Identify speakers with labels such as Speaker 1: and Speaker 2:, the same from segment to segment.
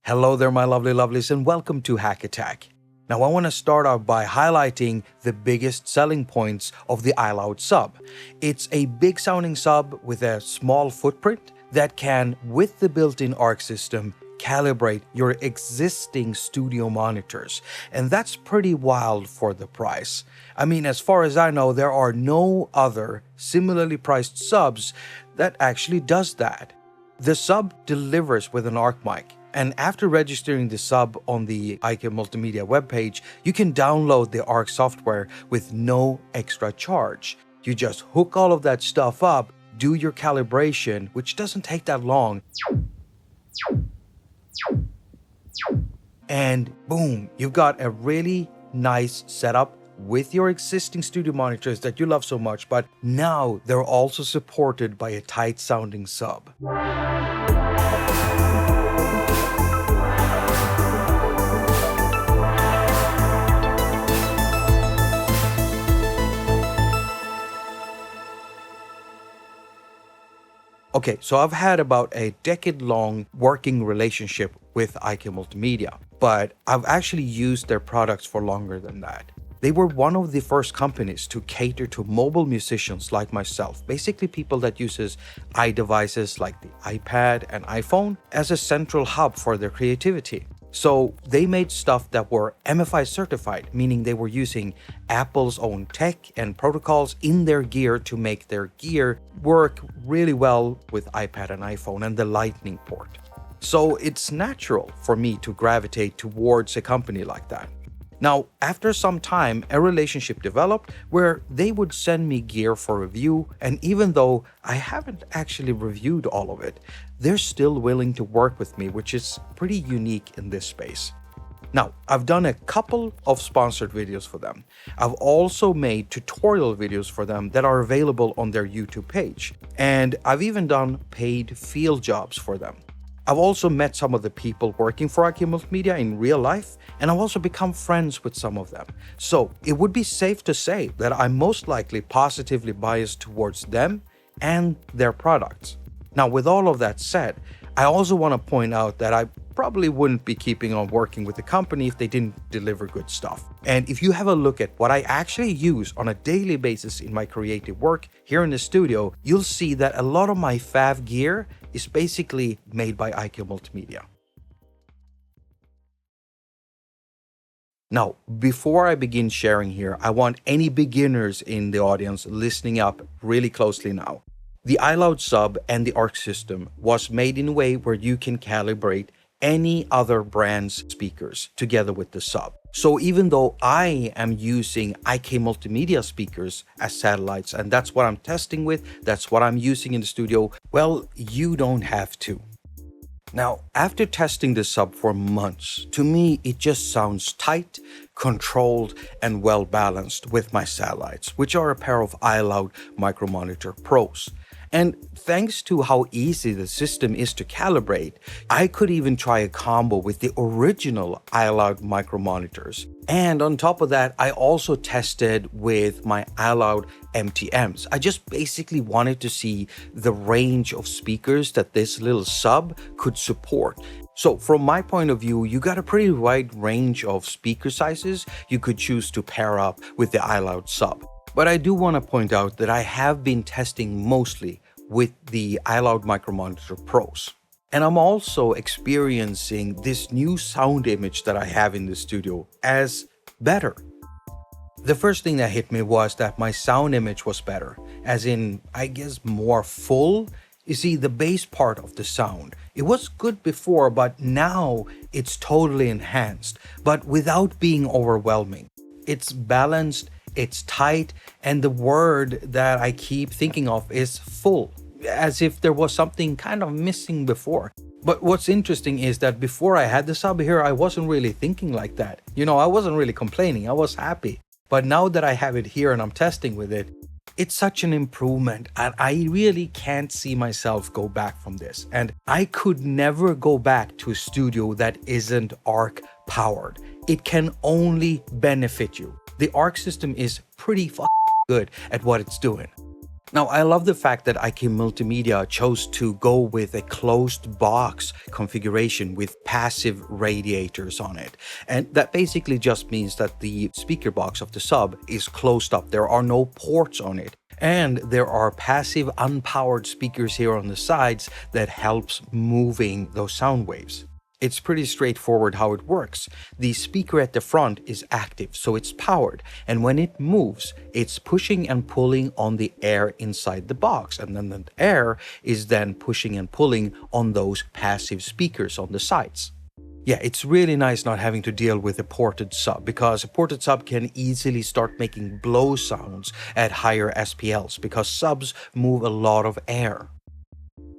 Speaker 1: Hello there, my lovely lovelies, and welcome to haQ. Now, I want to start out by highlighting the biggest selling points of the iLoud sub. It's a big sounding sub with a small footprint that can, with the built-in ARC system, calibrate your existing studio monitors. And that's pretty wild for the price. I mean, as far as I know, there are no other similarly priced subs that actually does that. The sub delivers with an ARC mic. And after registering the sub on the IK Multimedia webpage, you can download the ARC software with no extra charge. You just hook all of that stuff up, do your calibration, which doesn't take that long, and boom, you've got a really nice setup with your existing studio monitors that you love so much, but now they're also supported by a tight sounding sub. Okay, so I've had about a decade-long working relationship with IK Multimedia, but I've actually used their products for longer than that. They were one of the first companies to cater to mobile musicians like myself, basically people that uses iDevices like the iPad and iPhone as a central hub for their creativity. So they made stuff that were MFI certified, meaning they were using Apple's own tech and protocols in their gear to make their gear work really well with iPad and iPhone and the Lightning port. So it's natural for me to gravitate towards a company like that. Now, after some time, a relationship developed where they would send me gear for review, and even though I haven't actually reviewed all of it, they're still willing to work with me, which is pretty unique in this space. Now, I've done a couple of sponsored videos for them. I've also made tutorial videos for them that are available on their YouTube page, and I've even done paid field jobs for them. I've also met some of the people working for IK Multimedia in real life, and I've also become friends with some of them. So it would be safe to say that I'm most likely positively biased towards them and their products. Now, with all of that said, I also want to point out that I probably wouldn't be keeping on working with the company if they didn't deliver good stuff. And if you have a look at what I actually use on a daily basis in my creative work here in the studio, you'll see that a lot of my fav gear is basically made by IK Multimedia. Now, before I begin sharing here, I want any beginners in the audience listening up really closely now. The iLoud sub and the ARC system was made in a way where you can calibrate any other brand's speakers together with the sub. So even though I am using IK Multimedia speakers as satellites, and that's what I'm testing with, that's what I'm using in the studio, well, you don't have to. Now, after testing the sub for months, to me, it just sounds tight, controlled, and well balanced with my satellites, which are a pair of iLoud Micromonitor Pros. And thanks to how easy the system is to calibrate, I could even try a combo with the original iLoud micromonitors. And on top of that, I also tested with my iLoud MTMs. I just basically wanted to see the range of speakers that this little sub could support. So from my point of view, you got a pretty wide range of speaker sizes you could choose to pair up with the iLoud sub. But I do want to point out that I have been testing mostly with the iLoud Micromonitor Pros. And I'm also experiencing this new sound image that I have in the studio as better. The first thing that hit me was that my sound image was better, as in, I guess, more full. You see, the bass part of the sound, it was good before, but now it's totally enhanced, but without being overwhelming. It's balanced, it's tight, and the word that I keep thinking of is full, as if there was something kind of missing before. But what's interesting is that before I had the sub here, I wasn't really thinking like that. You know, I wasn't really complaining, I was happy. But now that I have it here and I'm testing with it, it's such an improvement, and I really can't see myself go back from this. And I could never go back to a studio that isn't ARC powered. It can only benefit you. The ARC system is pretty good at what it's doing. Now, I love the fact that IK Multimedia chose to go with a closed box configuration with passive radiators on it. And that basically just means that the speaker box of the sub is closed up. There are no ports on it. And there are passive unpowered speakers here on the sides that helps moving those sound waves. It's pretty straightforward how it works. The speaker at the front is active, so it's powered, and when it moves, it's pushing and pulling on the air inside the box, and then the air is then pushing and pulling on those passive speakers on the sides. Yeah, it's really nice not having to deal with a ported sub, because a ported sub can easily start making blow sounds at higher SPLs because subs move a lot of air.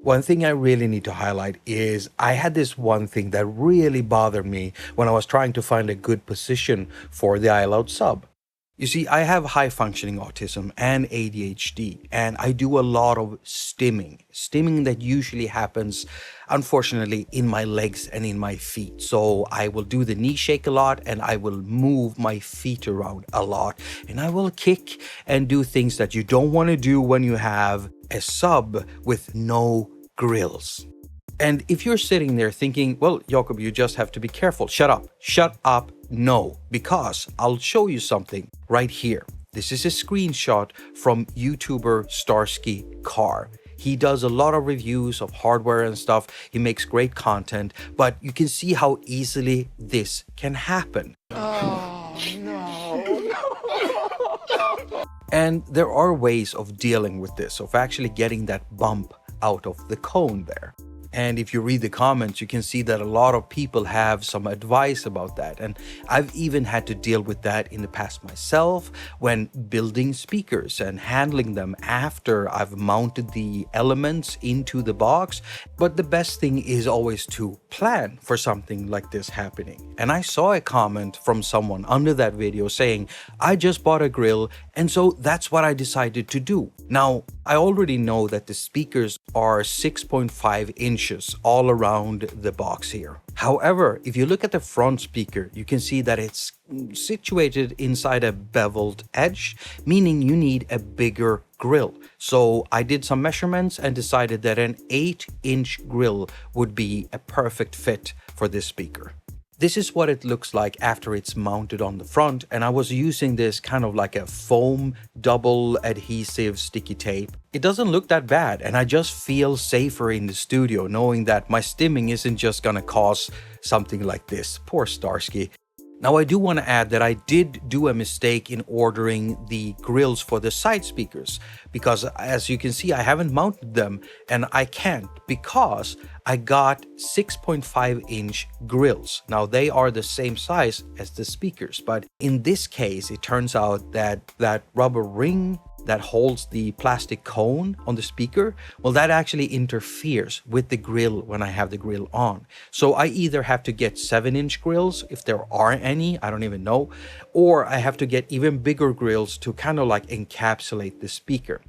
Speaker 1: One thing I really need to highlight is I had this one thing that really bothered me when I was trying to find a good position for the iLoud sub. You see, I have high functioning autism and ADHD, and I do a lot of stimming that usually happens, unfortunately, in my legs and in my feet. So I will do the knee shake a lot, and I will move my feet around a lot, and I will kick and do things that you don't want to do when you have a sub with no grills. And if you're sitting there thinking, well, Jakob, you just have to be careful. Shut up. No, because I'll show you something right here. This is a screenshot from YouTuber Starsky Car. He does a lot of reviews of hardware and stuff. He makes great content, but you can see how easily this can happen. Oh, no. And there are ways of dealing with this, of actually getting that bump out of the cone there. And if you read the comments, you can see that a lot of people have some advice about that. And I've even had to deal with that in the past myself when building speakers and handling them after I've mounted the elements into the box. But the best thing is always to plan for something like this happening. And I saw a comment from someone under that video saying, I just bought a grill, and so that's what I decided to do. Now, I already know that the speakers are 6.5 inches all around the box here. However, if you look at the front speaker, you can see that it's situated inside a beveled edge, meaning you need a bigger grill. So I did some measurements and decided that an 8-inch grill would be a perfect fit for this speaker. This is what it looks like after it's mounted on the front, and I was using this kind of like a foam double adhesive sticky tape. It doesn't look that bad, and I just feel safer in the studio knowing that my stimming isn't just gonna cause something like this. Poor Starsky. Now, I do want to add that I did do a mistake in ordering the grills for the side speakers, because as you can see, I haven't mounted them, and I can't because I got 6.5-inch grills. Now, they are the same size as the speakers, but in this case, it turns out that that rubber ring that holds the plastic cone on the speaker, well, that actually interferes with the grill when I have the grill on. So I either have to get 7-inch grills, if there are any, I don't even know, or I have to get even bigger grills to kind of like encapsulate the speaker.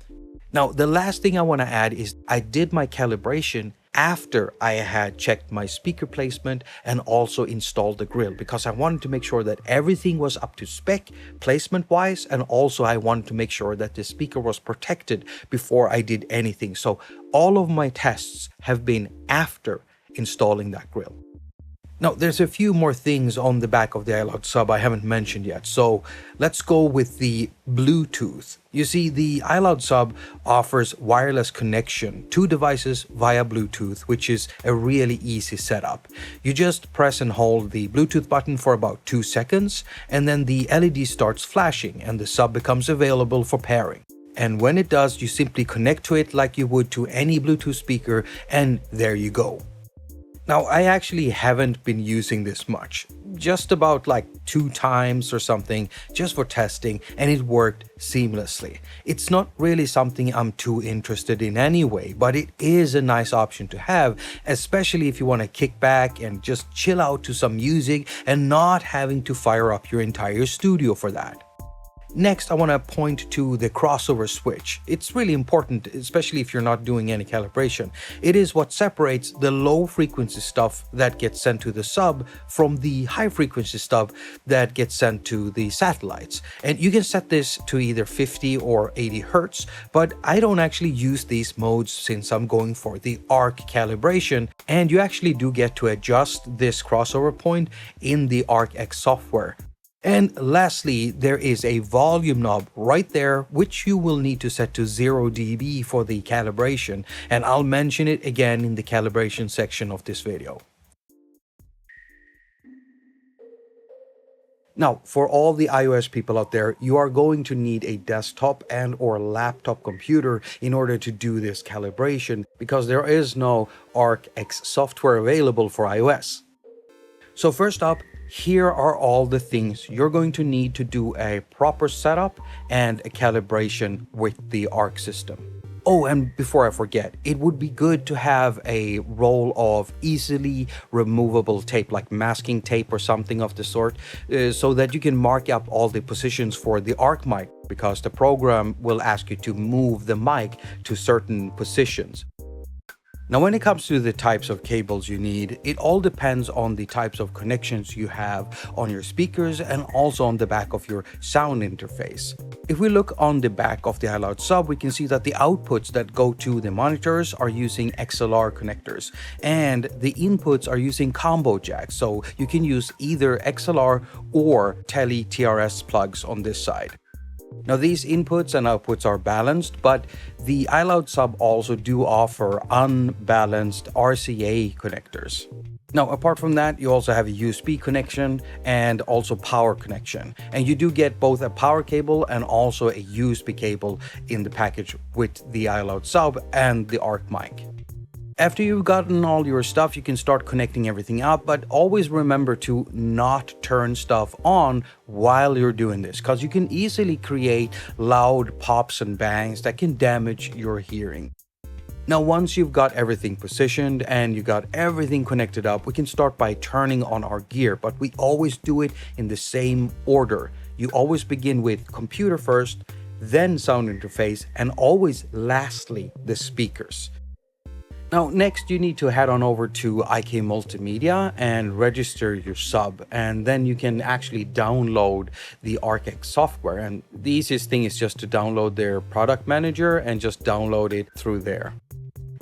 Speaker 1: Now, the last thing I want to add is I did my calibration after I had checked my speaker placement and also installed the grill, because I wanted to make sure that everything was up to spec placement wise, and also I wanted to make sure that the speaker was protected before I did anything. So all of my tests have been after installing that grill. Now, there's a few more things on the back of the iLoud sub I haven't mentioned yet, so let's go with the Bluetooth. You see, the iLoud sub offers wireless connection to devices via Bluetooth, which is a really easy setup. You just press and hold the Bluetooth button for about 2 seconds, and then the LED starts flashing and the sub becomes available for pairing. And when it does, you simply connect to it like you would to any Bluetooth speaker, and there you go. Now, I actually haven't been using this much, just about like 2 times or something, just for testing, and it worked seamlessly. It's not really something I'm too interested in anyway, but it is a nice option to have, especially if you want to kick back and just chill out to some music and not having to fire up your entire studio for that. Next, I want to point to the crossover switch. It's really important, especially if you're not doing any calibration. It is what separates the low frequency stuff that gets sent to the sub from the high frequency stuff that gets sent to the satellites. And you can set this to either 50 or 80 Hertz, but I don't actually use these modes since I'm going for the ARC calibration, and you actually do get to adjust this crossover point in the attaQ software. And lastly, there is a volume knob right there, which you will need to set to 0 dB for the calibration, and I'll mention it again in the calibration section of this video. Now, for all the iOS people out there, you are going to need a desktop and or laptop computer in order to do this calibration, because there is no attaQ software available for iOS. So first up, here are all the things you're going to need to do a proper setup and a calibration with the attaQ system. Oh, and before I forget, it would be good to have a roll of easily removable tape, like masking tape or something of the sort, so that you can mark up all the positions for the attaQ mic, because the program will ask you to move the mic to certain positions. Now, when it comes to the types of cables you need, it all depends on the types of connections you have on your speakers and also on the back of your sound interface. If we look on the back of the iLoud sub, we can see that the outputs that go to the monitors are using XLR connectors, and the inputs are using combo jacks, so you can use either XLR or Tele TRS plugs on this side. Now, these inputs and outputs are balanced, but the iLoud sub also do offer unbalanced RCA connectors. Now, apart from that, you also have a USB connection and also power connection. And you do get both a power cable and also a USB cable in the package with the iLoud sub and the attaQ mic. After you've gotten all your stuff, you can start connecting everything up, but always remember to not turn stuff on while you're doing this, because you can easily create loud pops and bangs that can damage your hearing. Now, once you've got everything positioned and you got everything connected up, we can start by turning on our gear, but we always do it in the same order. You always begin with computer first, then sound interface, and always lastly the speakers. Now, next you need to head on over to IK Multimedia and register your sub, and then you can actually download the attaQ software. And the easiest thing is just to download their product manager and just download it through there.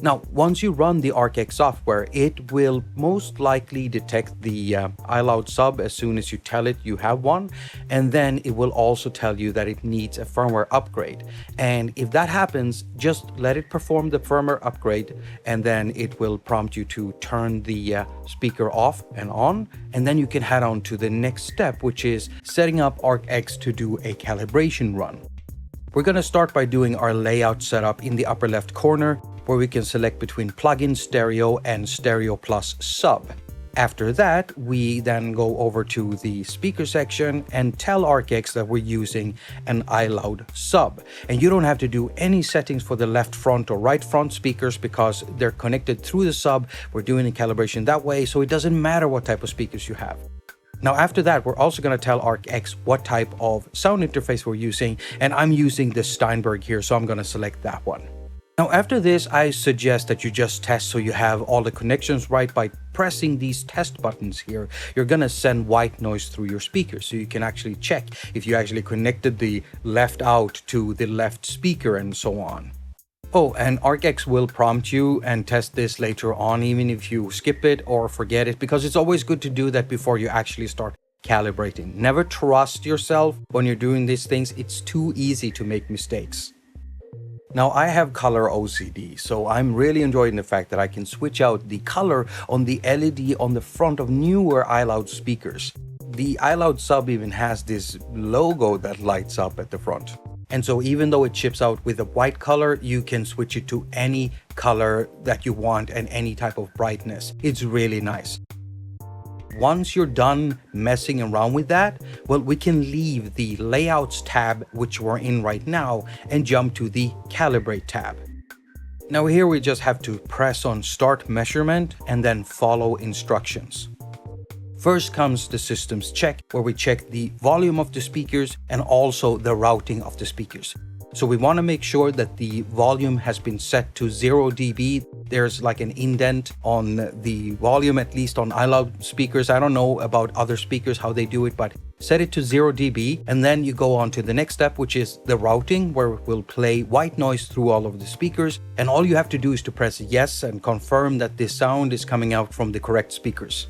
Speaker 1: Now, once you run the attaQ software, it will most likely detect the iLoud sub as soon as you tell it you have one, and then it will also tell you that it needs a firmware upgrade. And if that happens, just let it perform the firmware upgrade, and then it will prompt you to turn the speaker off and on, and then you can head on to the next step, which is setting up attaQ to do a calibration run. We're going to start by doing our layout setup in the upper left corner, where we can select between plugin stereo and stereo plus sub. After that, we then go over to the speaker section and tell attaQ that we're using an iLoud sub. And you don't have to do any settings for the left front or right front speakers because they're connected through the sub. We're doing a calibration that way, so it doesn't matter what type of speakers you have. Now, after that, we're also going to tell attaQ what type of sound interface we're using, and I'm using the Steinberg here, so I'm going to select that one. Now, after this, I suggest that you just test so you have all the connections right by pressing these test buttons here. You're going to send white noise through your speaker, so you can actually check if you actually connected the left out to the left speaker and so on. Oh, and attaQ will prompt you and test this later on, even if you skip it or forget it, because it's always good to do that before you actually start calibrating. Never trust yourself when you're doing these things. It's too easy to make mistakes. Now, I have color OCD, so I'm really enjoying the fact that I can switch out the color on the LED on the front of newer iLoud speakers. The iLoud sub even has this logo that lights up at the front. And so even though it ships out with a white color, you can switch it to any color that you want and any type of brightness. It's really nice. Once you're done messing around with that, well, we can leave the Layouts tab, which we're in right now, and jump to the Calibrate tab. Now here we just have to press on Start Measurement and then follow instructions. First comes the systems check, where we check the volume of the speakers and also the routing of the speakers. So we want to make sure that the volume has been set to 0 dB. There's like an indent on the volume, at least on iLoud speakers. I don't know about other speakers, how they do it, but set it to 0 dB. And then you go on to the next step, which is the routing, where it will play white noise through all of the speakers. And all you have to do is to press yes and confirm that the sound is coming out from the correct speakers.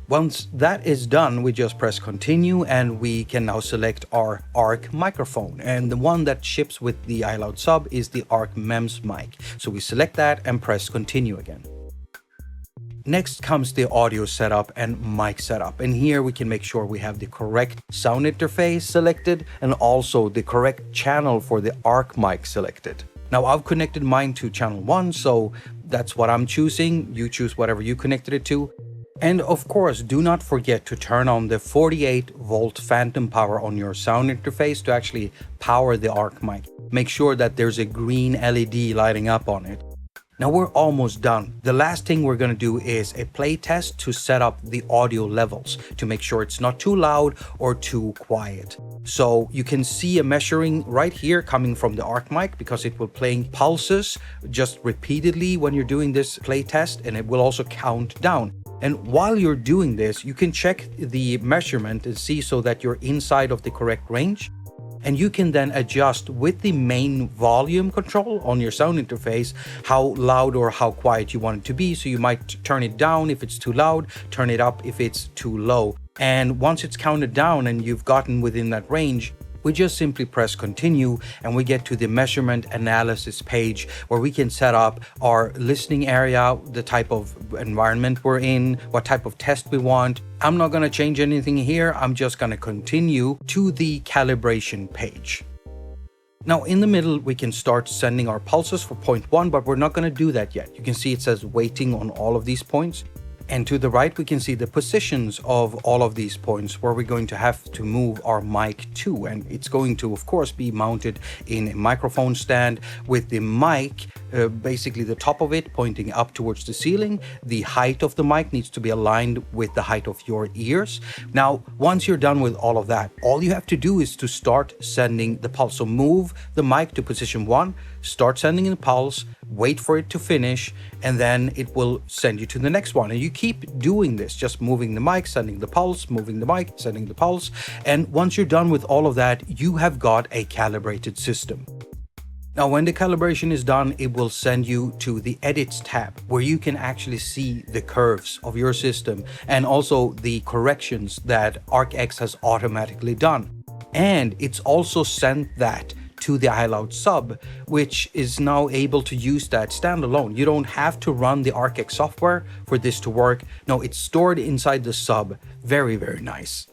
Speaker 1: Once that is done, we just press continue and we can now select our ARC microphone. And the one that ships with the iLoud sub is the ARC MEMS mic. So we select that and press continue again. Next comes the audio setup and mic setup. And here we can make sure we have the correct sound interface selected and also the correct channel for the ARC mic selected. Now I've connected mine to channel 1, so that's what I'm choosing. You choose whatever you connected it to. And of course, do not forget to turn on the 48-volt phantom power on your sound interface to actually power the ARC mic. Make sure that there's a green LED lighting up on it. Now we're almost done. The last thing we're going to do is a play test to set up the audio levels to make sure it's not too loud or too quiet. So you can see a measuring right here coming from the ARC mic because it will play pulses just repeatedly when you're doing this play test, and it will also count down. And while you're doing this, you can check the measurement and see so that you're inside of the correct range. And you can then adjust with the main volume control on your sound interface how loud or how quiet you want it to be. So you might turn it down if it's too loud, turn it up if it's too low. And once it's counted down and you've gotten within that range, we just simply press continue and we get to the measurement analysis page where we can set up our listening area, the type of environment we're in, what type of test we want. I'm not going to change anything here. I'm just going to continue to the calibration page. Now in the middle, we can start sending our pulses for point 1, but we're not going to do that yet. You can see it says waiting on all of these points. And to the right, we can see the positions of all of these points where we're going to have to move our mic to. And it's going to, of course, be mounted in a microphone stand with the mic, basically the top of it pointing up towards the ceiling. The height of the mic needs to be aligned with the height of your ears. Now, once you're done with all of that, all you have to do is to start sending the pulse. So move the mic to position 1, start sending the pulse, wait for it to finish, and then it will send you to the next one. And you keep doing this, just moving the mic, sending the pulse, moving the mic, sending the pulse. And once you're done with all of that, you have got a calibrated system. Now, when the calibration is done, it will send you to the Edits tab, where you can actually see the curves of your system and also the corrections that ArcX has automatically done. And it's also sent that to the iLoud sub, which is now able to use that standalone. You don't have to run the ArcX software for this to work. No, it's stored inside the sub. Very, very nice.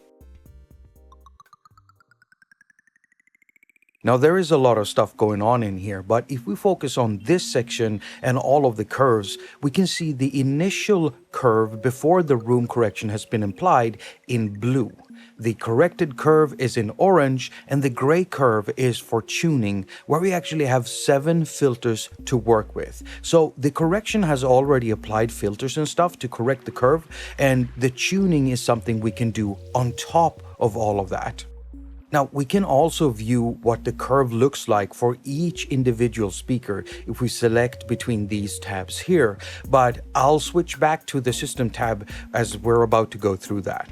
Speaker 1: Now there is a lot of stuff going on in here, but if we focus on this section and all of the curves, we can see the initial curve before the room correction has been applied in blue. The corrected curve is in orange, and the gray curve is for tuning, where we actually have 7 filters to work with. So the correction has already applied filters and stuff to correct the curve, and the tuning is something we can do on top of all of that. Now, we can also view what the curve looks like for each individual speaker if we select between these tabs here, but I'll switch back to the System tab as we're about to go through that.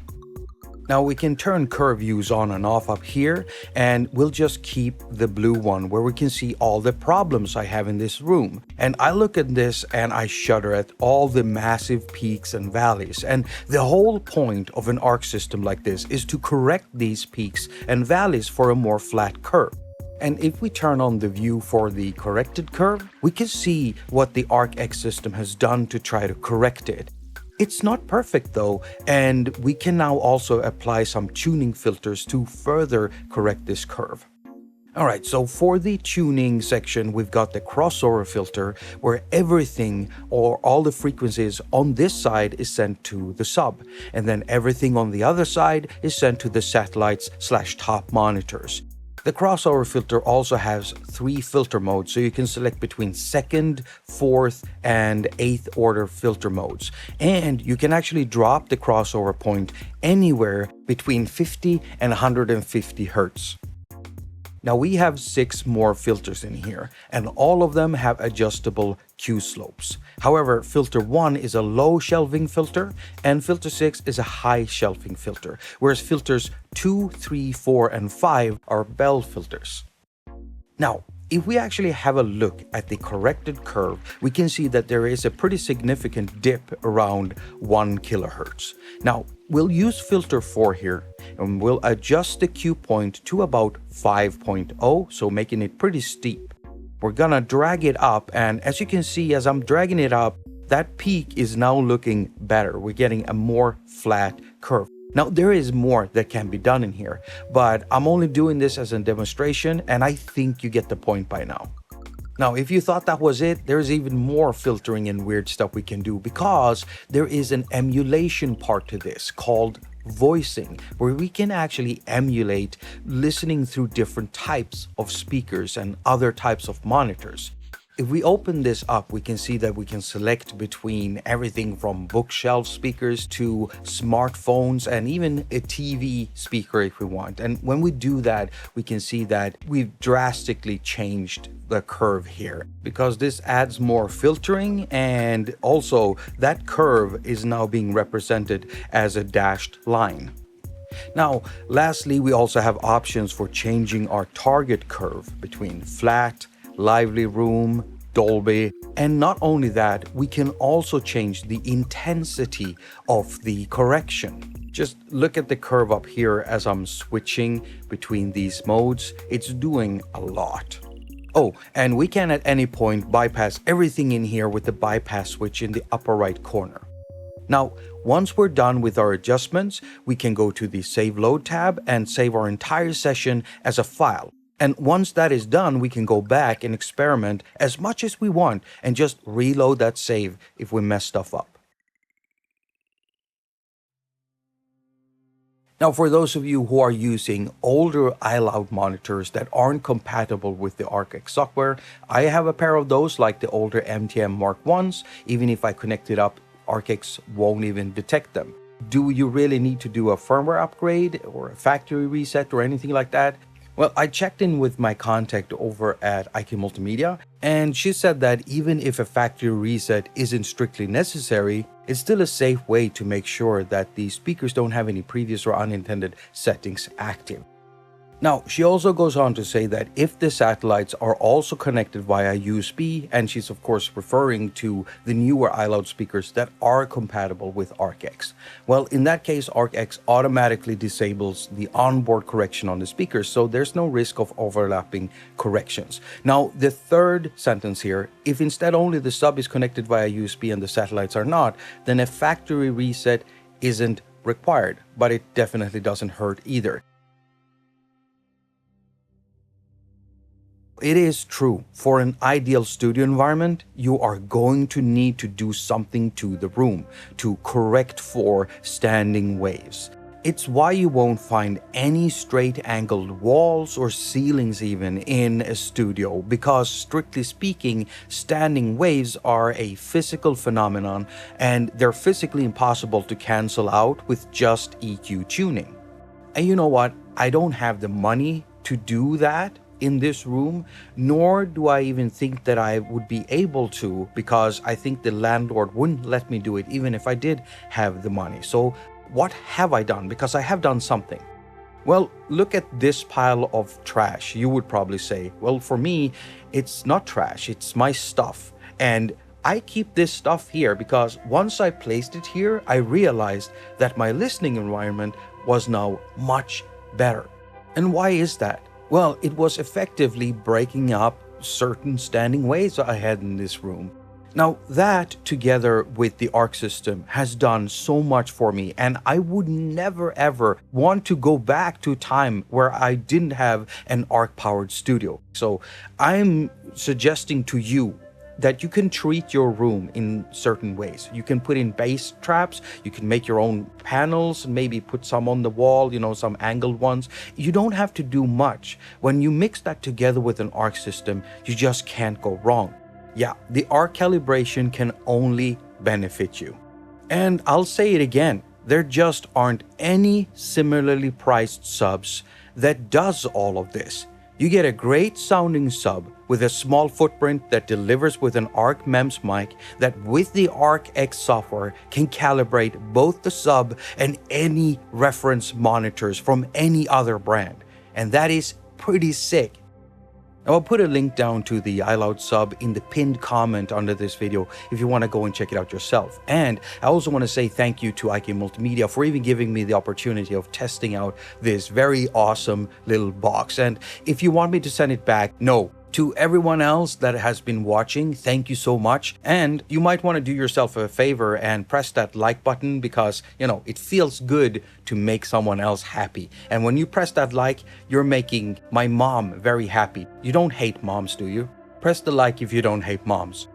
Speaker 1: Now we can turn curve views on and off up here, and we'll just keep the blue one where we can see all the problems I have in this room. And I look at this and I shudder at all the massive peaks and valleys. And the whole point of an ARC system like this is to correct these peaks and valleys for a more flat curve. And if we turn on the view for the corrected curve, we can see what the ArcX system has done to try to correct it. It's not perfect though, and we can now also apply some tuning filters to further correct this curve. Alright, so for the tuning section, we've got the crossover filter where everything or all the frequencies on this side is sent to the sub, and then everything on the other side is sent to the satellites/top monitors. The crossover filter also has 3 filter modes, so you can select between second, fourth, and eighth order filter modes. And you can actually drop the crossover point anywhere between 50 and 150 Hertz. Now we have 6 more filters in here, and all of them have adjustable Q slopes. However, filter 1 is a low shelving filter, and filter 6 is a high shelving filter, whereas filters 2, 3, 4, and 5 are bell filters. Now, if we actually have a look at the corrected curve, we can see that there is a pretty significant dip around 1 kilohertz. Now, we'll use filter 4 here, and we'll adjust the Q point to about 5.0, so making it pretty steep. We're gonna drag it up, and as you can see, as I'm dragging it up, that peak is now looking better. We're getting a more flat curve. Now, there is more that can be done in here, but I'm only doing this as a demonstration, and I think you get the point by now. Now, if you thought that was it, there's even more filtering and weird stuff we can do, because there is an emulation part to this called voicing, where we can actually emulate listening through different types of speakers and other types of monitors. If we open this up, we can see that we can select between everything from bookshelf speakers to smartphones and even a TV speaker if we want. And when we do that, we can see that we've drastically changed the curve here, because this adds more filtering, and also that curve is now being represented as a dashed line. Now, lastly, we also have options for changing our target curve between flat, lively room, Dolby, and not only that, we can also change the intensity of the correction. Just look at the curve up here as I'm switching between these modes. It's doing a lot. Oh, and we can at any point bypass everything in here with the bypass switch in the upper right corner. Now, once we're done with our adjustments, we can go to the Save Load tab and save our entire session as a file. And once that is done, we can go back and experiment as much as we want and just reload that save if we mess stuff up. Now, for those of you who are using older iLoud monitors that aren't compatible with the ArcX software, I have a pair of those, like the older MTM Mark 1s. Even if I connect it up, ArcX won't even detect them. Do you really need to do a firmware upgrade or a factory reset or anything like that? Well, I checked in with my contact over at IK Multimedia, and she said that even if a factory reset isn't strictly necessary, it's still a safe way to make sure that the speakers don't have any previous or unintended settings active. Now, she also goes on to say that if the satellites are also connected via USB, and she's of course referring to the newer iLoud speakers that are compatible with ArcX. Well, in that case, ArcX automatically disables the onboard correction on the speakers, so there's no risk of overlapping corrections. Now, the third sentence here, if instead only the sub is connected via USB and the satellites are not, then a factory reset isn't required, but it definitely doesn't hurt either. It is true, for an ideal studio environment, you are going to need to do something to the room to correct for standing waves. It's why you won't find any straight angled walls or ceilings even in a studio, because strictly speaking, standing waves are a physical phenomenon and they're physically impossible to cancel out with just EQ tuning. And you know what? I don't have the money to do that in this room, nor do I even think that I would be able to, because I think the landlord wouldn't let me do it even if I did have the money. So what have I done? Because I have done something. Well, look at this pile of trash. You would probably say, well, for me, it's not trash, it's my stuff. And I keep this stuff here because once I placed it here, I realized that my listening environment was now much better. And why is that? Well, it was effectively breaking up certain standing waves I had in this room. Now, that together with the ARC system has done so much for me, and I would never ever want to go back to a time where I didn't have an ARC powered studio. So I'm suggesting to you, that you can treat your room in certain ways. You can put in bass traps, you can make your own panels, maybe put some on the wall, some angled ones. You don't have to do much. When you mix that together with an ARC system, you just can't go wrong. Yeah, the ARC calibration can only benefit you. And I'll say it again, there just aren't any similarly priced subs that does all of this. You get a great sounding sub with a small footprint that delivers with an ARC MEMS mic that with the ARC X software can calibrate both the sub and any reference monitors from any other brand. And that is pretty sick. Now, I'll put a link down to the iLoud sub in the pinned comment under this video if you want to go and check it out yourself. And I also want to say thank you to IK Multimedia for even giving me the opportunity of testing out this very awesome little box. And if you want me to send it back, no. To everyone else that has been watching, thank you so much. And you might want to do yourself a favor and press that like button because, it feels good to make someone else happy. And when you press that like, you're making my mom very happy. You don't hate moms, do you? Press the like if you don't hate moms.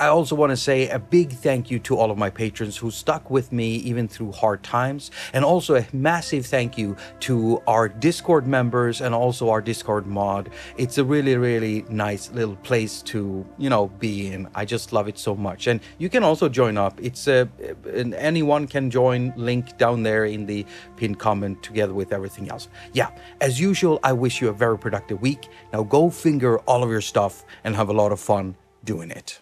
Speaker 1: I also want to say a big thank you to all of my patrons who stuck with me even through hard times, and also a massive thank you to our Discord members and also our Discord mod. It's a really, really nice little place to, be in. I just love it so much. And you can also join up. Anyone can join, link down there in the pinned comment together with everything else. Yeah, as usual, I wish you a very productive week. Now go finger all of your stuff and have a lot of fun doing it.